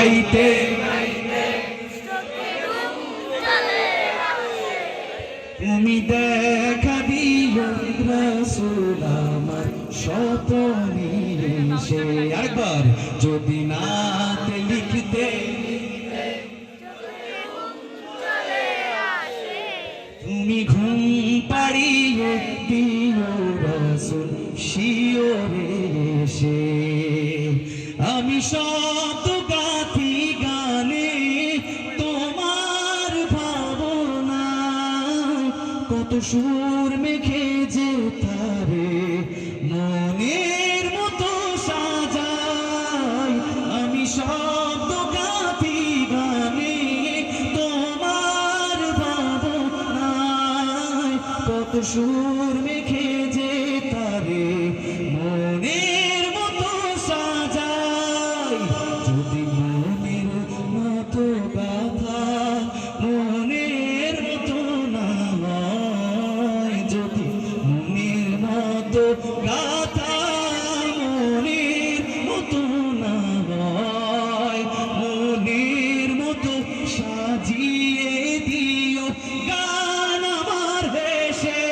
গাইতে তুমি দেখা দিও রাসূল আমার স্বপনে এসে। আরেকবার, যদি নাতে লিখতে তুমি ঘুম পাড়িয়ে দিও রাসূল শিওরে এসে। আমি শব্দ গাথি গানে তোমার ভাবনা, কত সুর মেখে যে তারে মনের মতো সাজাই। আমি শব্দ গাথি গানে তোমার ভাবনায়, কত সুর মেখে যে তারে মনের মতো সাজাই। যদি মনের মতো গাথা মনের মতো না হয়, যদি মনের মতো গাথা মনের মতো না হয়, মনের মতো সাজিয়ে দিও গান আমার ভেসে।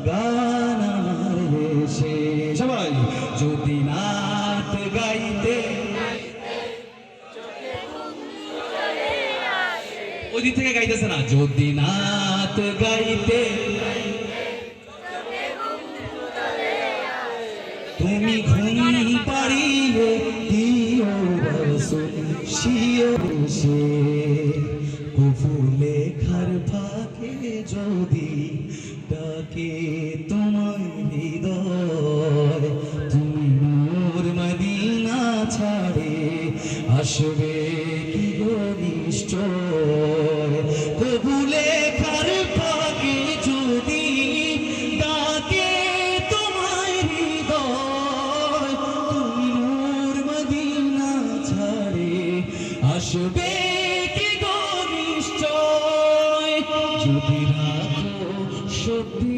গান আমার ভেসে। সবাই, যদি নাত গাইতে ওই দিক থেকে গাইতেছে না, যদি নাত গাইতে তুমি ঘুম পাড়িয়ে দিও রাসূল শিওরে এসে। কবু লেখার ফাঁকে যদি ডাকে তোমার হৃদয়, তুমি নূর মদিনা ছাড়ে আসবে কি গো নিশ্চয়। কবু লেখার ফাঁকে যদি ডাকে তোমার হৃদয়, তুমি নূর মদিনা ছাড়ে আসবে কি গো নিশ্চয়। যদি রাখো সত্যি